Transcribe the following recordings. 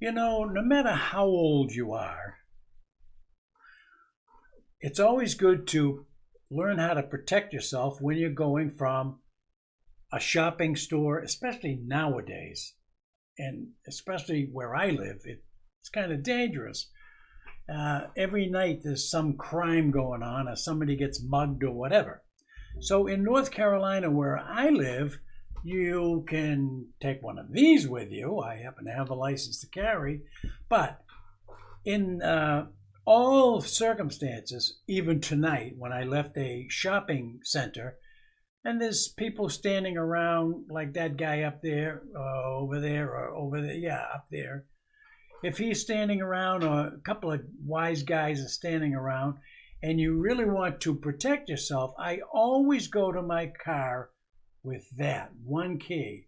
You know, no matter how old you are, it's always good to learn how to protect yourself when you're going from a shopping store, especially nowadays, and especially where I live. It's kind of dangerous. Every night there's some crime going on, or somebody gets mugged or whatever. So in North Carolina, where I live, you can take one of these with you. I happen to have a license to carry, but in all circumstances, even tonight when I left a shopping center, and there's people standing around like that guy up there, over there, or over there, yeah, up there. If he's standing around, or a couple of wise guys are standing around, and you really want to protect yourself, I always go to my car with that one key.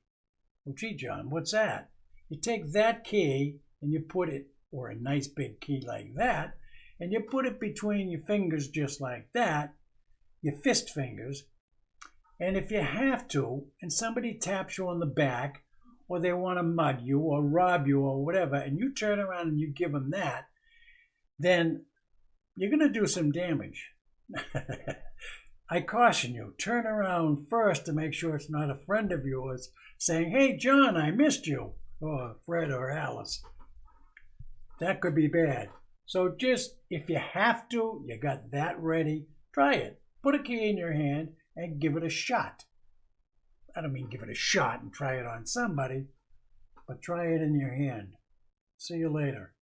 Well, gee, John, what's that? You take that key and you put it, or a nice big key like that, and you put it between your fingers just like that, your fist fingers. And if you have to, and somebody taps you on the back, or they want to mug you or rob you or whatever, and you turn around and you give them that, then you're going to do some damage. I caution you, turn around first to make sure it's not a friend of yours saying, "Hey, John, I missed you," or Fred or Alice. That could be bad. So just, if you have to, you got that ready, try it. Put a key in your hand and give it a shot. I don't mean give it a shot and try it on somebody, but try it in your hand. See you later.